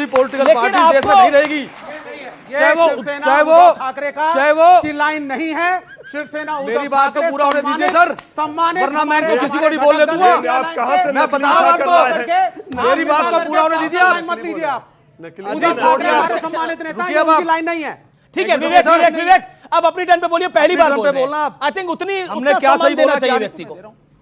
Political party देश में नहीं रहेगी। चाहे वो की लाइन नहीं है। शिवसेना मेरी बात को पूरा होने दीजिए सर, सम्मानित, वरना मैं इनको किसी को नहीं बोलने दूंगा। मैं बता रहा हूं आपको, मेरी बात को पूरा होने दीजिए। आप मत दीजिए। आप सम्मानित नेता हैं, उनकी लाइन नहीं है। ठीक है विवेक अब अपनी टर्न पे बोलिए। पहली बार बोल रहे हैं। आई थिंक उतनी हमने क्या सही देना बोला चाहिए व्यक्ति को।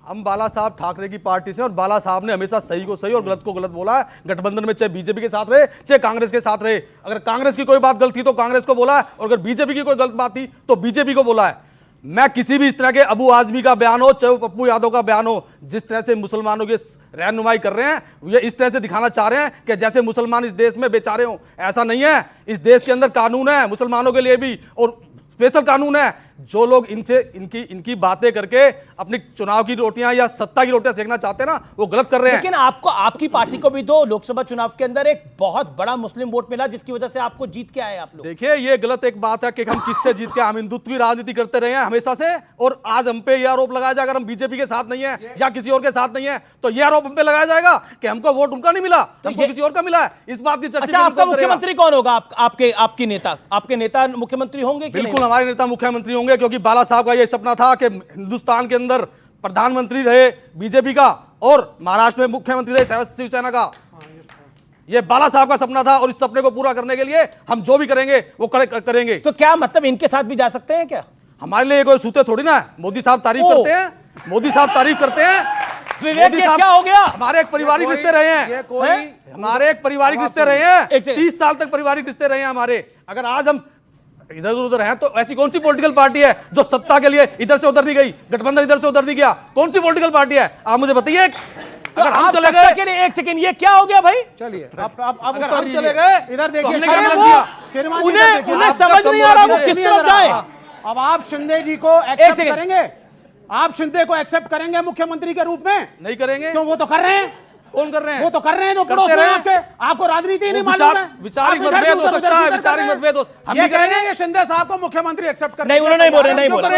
हम बाला साहब ठाकरे की पार्टी से, और बाला साहब ने हमेशा सही को सही और गलत को गलत बोला है। गठबंधन में चाहे बीजेपी के साथ रहे चाहे कांग्रेस के साथ रहे, अगर कांग्रेस की कोई बात गलत थी तो कांग्रेस को बोला है, और अगर बीजेपी की कोई गलत बात थी तो बीजेपी को बोला है। मैं किसी भी इस तरह के अबू आजमी का बयान हो चाहे वो पप्पू यादव का बयान हो, जिस तरह से मुसलमानों की रहनुमाई कर रहे हैं, ये इस तरह से दिखाना चाह रहे हैं कि जैसे मुसलमान इस देश में बेचारे हों, ऐसा नहीं है। इस देश के अंदर कानून है मुसलमानों के लिए भी, और स्पेशल कानून है। जो लोग इनकी बातें करके अपनी चुनाव की रोटियां या सत्ता की रोटियां सेकना चाहते हैं ना, वो गलत कर रहे हैं। लेकिन आपको, आपकी पार्टी को भी तो लोकसभा चुनाव के अंदर एक बहुत बड़ा मुस्लिम वोट मिला, जिसकी वजह से आपको जीत के आए आप लोग। देखिए ये गलत एक बात है कि हम किससे जीत के, हम हिंदुत्व की राजनीति करते रहे हैं हमेशा से, और आज हम पे यह आरोप लगाया जाएगा अगर हम बीजेपी के साथ नहीं है या किसी और के साथ नहीं है तो यह आरोप हम पे लगाया जाएगा कि हमको वोट उनका नहीं मिला, हमको किसी और का मिला है। इस बात की चर्चा। अच्छा, आपका मुख्यमंत्री कौन होगा? आपके नेता मुख्यमंत्री होंगे? बिल्कुल हमारे नेता मुख्यमंत्री होंगे, क्योंकि बाला साहब का ये सपना था कि हिंदुस्तान के अंदर प्रधानमंत्री रहे बीजेपी का और महाराष्ट्र में मुख्यमंत्री रहे शिवसेना का। ये बाला साहब का सपना था, और इस सपने को पूरा करने के लिए हम जो भी करेंगे वो करेंगे। तो क्या मतलब इनके साथ भी जा सकते हैं क्या? हमारे लिए कोई सूते थोड़ी ना है। मोदी साहब तारीफ करते हैं, मोदी साहब तारीफ करते हैं। विवेक ये क्या हो गया? हमारे एक पारिवारिक रिश्ते रहे हैं, हमारे एक पारिवारिक रिश्ते रहे हैं, 30 साल तक पारिवारिक रिश्ते रहे हैं हमारे। अगर आज हम इधर उधर हैं तो ऐसी कौन सी पॉलिटिकल पार्टी है जो सत्ता के लिए इधर से उधर नहीं गई, गठबंधन इधर से उधर नहीं गया? कौन सी पॉलिटिकल पार्टी है आप मुझे बताइए। तो अगर हम चले गए, एक सेकंड, ये क्या हो गया भाई? चलिए अब हम चले गए इधर देखिए, उन्हें समझ नहीं आ रहा वो किस तरफ जाए। अब आप शिंदे जी को एक्सेप्ट करेंगे? आप शिंदे को एक्सेप्ट करेंगे मुख्यमंत्री के रूप में? नहीं करेंगे। क्यों? वो तो कर रहे हैं। कौन कर रहे हैं? वो तो कर रहे हैं जो पड़ोस में आपके। आपको राजनीति नहीं मालूम है? विचारिक मतभेद हो सकता है, विचारिक मतभेद हो। हम ये कह रहे हैं कि शिंदे साहब को मुख्यमंत्री एक्सेप्ट कर नहीं, उन्होंने नहीं बोले, नहीं बोला।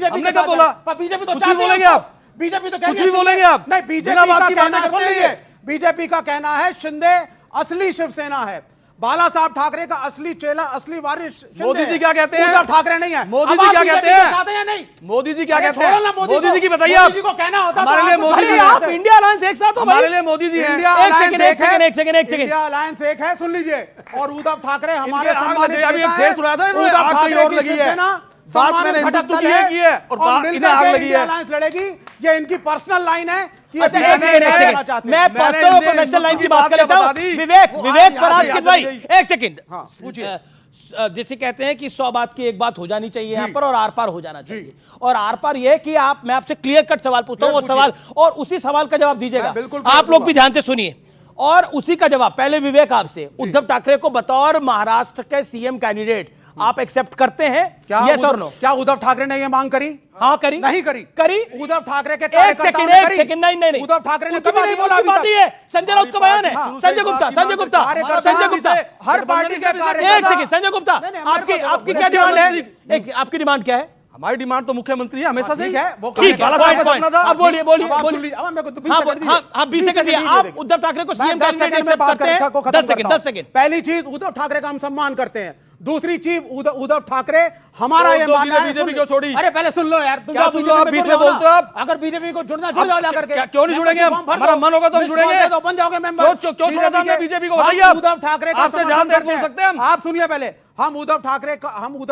हमने क्या बोला? बीजेपी तो चाहती बोलेंगे आप, बीजेपी तो कुछ भी बोलेंगे आप। नहीं, बीजेपी का कहना है, सुन लीजिए, बीजेपी का कहना है शिंदे असली शिवसेना है, बाला साहब ठाकरे का असली चेला, असली वारिस मोदी जी क्या कहते हैं? उद्धव ठाकरे नहीं है। मोदी जी क्या कहते हैं? नहीं, मोदी जी क्या कहते हैं? मोदी जी की बताइए। मोदी जी को कहना होता हमारे लिए मोदी जी, आप इंडिया अलायंस एक साथ हो। हमारे लिए मोदी जी हैं। इंडिया एक सेकंड इंडिया अलायंस एक है, सुन लीजिए। और उद्धव ठाकरे हमारे सम्मानित नेता एक शेर सुना था, उद्धव ठाकरे की शिवसेना बात मैंने हिंदुत्व की है और इन्हें आग लगी है। अलायंस लड़ेगी, ये इनकी पर्सनल लाइन है। मैं पर्सनल और प्रोफेशनल लाइन की बात कर लेता हूं। विवेक फराज किद भाई, एक सेकंड पूछिए। जैसे कहते हैं कि 100 बात की एक बात हो जानी चाहिए यहाँ पर, और आर पार हो जाना चाहिए। और आर पार यह कि आप, मैं आपसे क्लियर कट सवाल पूछता हूँ, और सवाल और उसी सवाल का जवाब दीजिएगा। आप लोग भी ध्यान से सुनिए, और उसी का जवाब। पहले विवेक आपसे, उद्धव ठाकरे को बतौर महाराष्ट्र के सीएम कैंडिडेट आप एक्सेप्ट करते हैं? यस और नो? क्या उद्धव ठाकरे ने यह मांग करी? हाँ करी। नहीं करी? करी। उद्धव ठाकरे के एक सेकंड नहीं उद्धव ठाकरे ने कभी नहीं बोला। संजय राउत का बयान है। संजय गुप्ता हर पार्टी के एक सेकंड, संजय गुप्ता आपकी क्या डिमांड है? आपकी डिमांड क्या है? हमारी डिमांड तो मुख्यमंत्री है हमेशा से। ठीक है, ठीक है। अब बोलिए। आप 20 सेकंड दिए। आप उद्धव ठाकरे को सीएम कैंडिडेट एक्सेप्ट करते हैं? 10 सेकंड। पहली चीज, उद्धव ठाकरे का हम सम्मान करते हैं। दूसरी चीज, उद्धव ठाकरे हमारा ये मानना है। बीजेपी क्यों छोड़ी? अरे पहले सुन लो यार, क्या सुन लो? आप बीच में बोलते हो आप। अगर बीजेपी को जुड़ना जुड़ जाओ जाकर के। क्यों नहीं जुड़ेंगे? हमारा मन होगा तो हम जुड़ेंगे, तो बन जाओगे मेंबर। क्यों छोड़ा हमने बीजेपी को? बताइए आप। उद्धव ठाकरे का आपसे जान दे सकते हैं हम। आप सुनिए पहले, हम उद्धव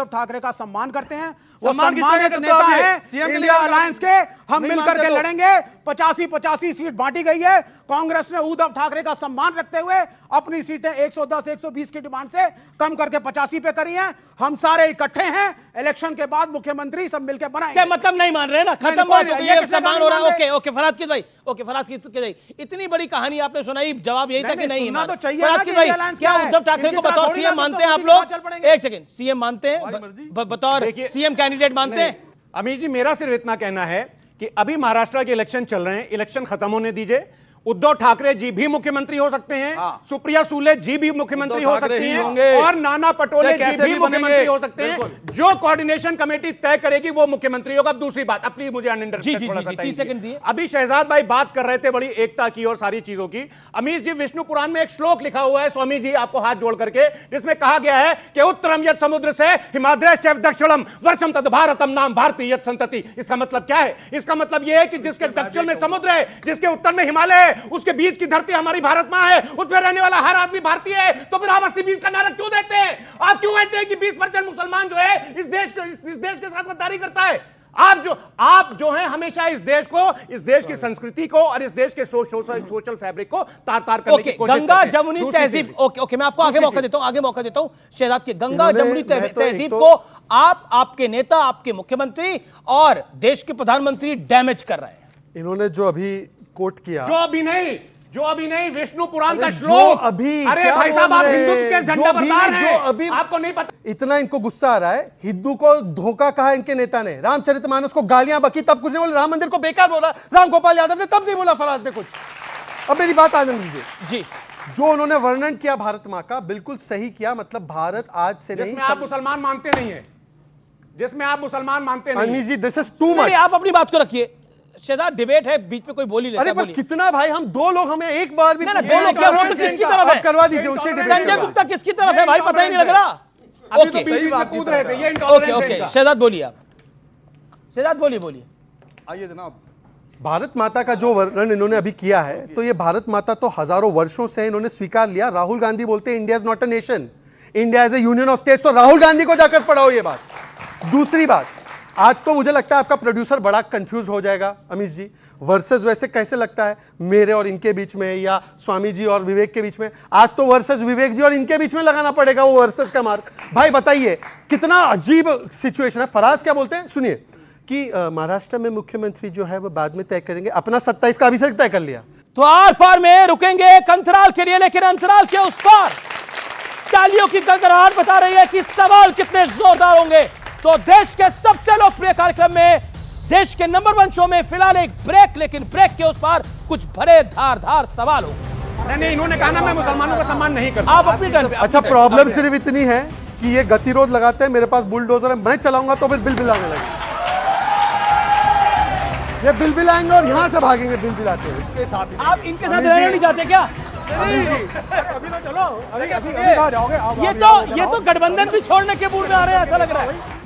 ठाकरे का सम्मान करते हैं। वो सम्मान सम्मानित नेता है इंडिया अलायंस के। हम मिलकर के लड़ेंगे। 85 सीट बांटी गई है। कांग्रेस ने उद्धव ठाकरे का सम्मान रखते हुए अपनी सीटें 110 120 की डिमांड से कम करके 85 पे करी हैं। हम सारे इकट्ठे हैं, इलेक्शन के बाद मुख्यमंत्री सब मिलकर बनाएंगे। क्या मतलब नहीं मान रहे ना? खत्म बात हो गई है, सम्मान हो रहा है। ओके फराज किद भाई, इतनी बड़ी कहानी आपने सुनाई, जवाब यही था कि नहीं सुनना तो चाहिए फराज ना किद कि भाई, क्या उद्धव ठाकरे को बतौर सीएम मानते हैं आप लोग? एक सेकंड, सीएम मानते हैं? बतौर सीएम कैंडिडेट मानते हैं? अमित जी, मेरा सिर्फ इतना कहना है कि अभी महाराष्ट्र के इलेक्शन चल रहे हैं, इलेक्शन खत्म होने दीजिए। उद्धव ठाकरे जी भी मुख्यमंत्री हो सकते हैं, सुप्रिया सुले जी भी मुख्यमंत्री हो सकती हैं, और नाना पटोले जी भी मुख्यमंत्री हो सकते हैं। जो कोऑर्डिनेशन कमेटी तय करेगी वो मुख्यमंत्री होगा। अब दूसरी बात, अपनी मुझे अनअंडरस्टैंड 30 सेकंड दिए। अभी शहजाद भाई बात कर रहे थे बड़ी एकता की और सारी चीजों की। अमीश जी, विष्णु पुराण में एक श्लोक लिखा हुआ है, स्वामी जी आपको हाथ जोड़ करके, जिसमें कहा गया है कि उत्तरम यत् समुद्र से हिमाद्रश्च दक्षिणम वर्षम तद भारतम नाम भारती यत् संतति। इसका मतलब क्या है? इसका मतलब यह है कि जिसके दक्षिण में समुद्र है, जिसके उत्तर में हिमालय है, उसके बीच की धरती हमारी भारत मां है, उसमें रहने वाला हर आदमी भारतीय है। तो फिर आप 80-20 का नारा क्यों देते हैं? आप क्यों कहते हैं कि 20% मुसलमान जो है इस देश के साथ गद्दारी करता है? आप जो हैं हमेशा इस देश की संस्कृति को और इस देश के सोशल फैब्रिक को तार करने की कोशिश गंगा करते हैं। जमुनी तहजीब, ओके मैं आपको आगे मौका देता हूं शहजाद के। गंगा जमुनी तहजीब को आपके नेता, आपके मुख्यमंत्री और देश के प्रधानमंत्री डैमेज कर रहे हैं। इन्होंने जो अभी कोट किया, जो अभी नहीं विष्णु पुराण का श्लोक अभी, अरे भाई साहब, आप हिंदुत्व के झंडा बरदार हैं, अभी आपको नहीं पता। इतना इनको गुस्सा आ रहा है। हिंदू को धोखा कहा इनके नेता ने, रामचरितमानस को गालियां बकी तब कुछ नहीं बोला, राम मंदिर को बेकार बोला राम गोपाल यादव ने तब नहीं बोला फराज ने कुछ। अब मेरी बात आनंद लीजिए जी, जो उन्होंने वर्णन किया भारत माँ का बिल्कुल सही किया। मतलब भारत आज से नहीं, जिसमें आप मुसलमान मानते नहीं है, जिसमें आप मुसलमान मानते नहीं। अनिश जी, दिस इज टू मच। आप अपनी बात को रखिए, शहजाद डिबेट है, बीच में कोई बोल ही लेता है। अरे पर कितना भाई, हम दो लोग, हमें एक बार भी ना दो लोग क्या, वो तो किसकी तरफ है? करवा दीजिए उनसे डिबेट। संजय गुप्ता किसकी तरफ है भाई, पता ही नहीं लग रहा। ओके, कूद रहे थे, ये इंटॉलरेंस है इनका। शहजाद बोलिए, आप शहजाद बोलिए। आइए जनाब। भारत माता का जो वर्णन इन्होंने अभी किया है, तो ये भारत माता तो हजारों वर्षों से इन्होंने स्वीकार लिया। राहुल गांधी बोलते हैं India is not a nation, India is A union of states. तो राहुल गांधी को जाकर पढ़ाओ ये बात। दूसरी बात, आज तो मुझे लगता है आपका प्रोड्यूसर बड़ा कंफ्यूज हो जाएगा अमीश जी। वर्सेस वैसे कैसे लगता है मेरे और इनके बीच में, या स्वामी जी और विवेक के बीच में? आज तो वर्सेस विवेक जी और इनके बीच में लगाना पड़ेगा वो वर्सेस का मार्क। भाई बताइए कितना अजीब सिचुएशन है। फराज क्या बोलते हैं सुनिए, कि महाराष्ट्र में मुख्यमंत्री जो है वो बाद में तय करेंगे, अपना 27 का अभी से तय कर लिया। तो आर पार में रुकेंगे एक अंतराल के लिए, लेकिन अंतराल के उस पार तालियों की गड़गड़ाहट बता रही है कि सवाल कितने जोरदार होंगे। तो देश के सबसे लोकप्रिय कार्यक्रम में, देश के नंबर 1 शो में फिलहाल एक ब्रेक, लेकिन ब्रेक के उस पार कुछ भरे धारदार सवाल होंगे। नहीं, इन्होंने कहा ना मैं मुसलमानों का सम्मान नहीं करता। आप अपनी टर्न पे। अच्छा, प्रॉब्लम सिर्फ इतनी है कि ये गतिरोध लगाते हैं, मेरे पास बुलडोजर है, मैं चलाऊंगा तो फिर बिल आने लगे। ये बिल आएंगे और यहां से भागेंगे बिल आते हुए। आप इनके साथ रहना नहीं चाहते क्या? अभी तो चलो, अभी कहाँ जाओगे? ये तो गठबंधन भी छोड़ने के मूड में आ रहे हैं, ऐसा लग रहा है।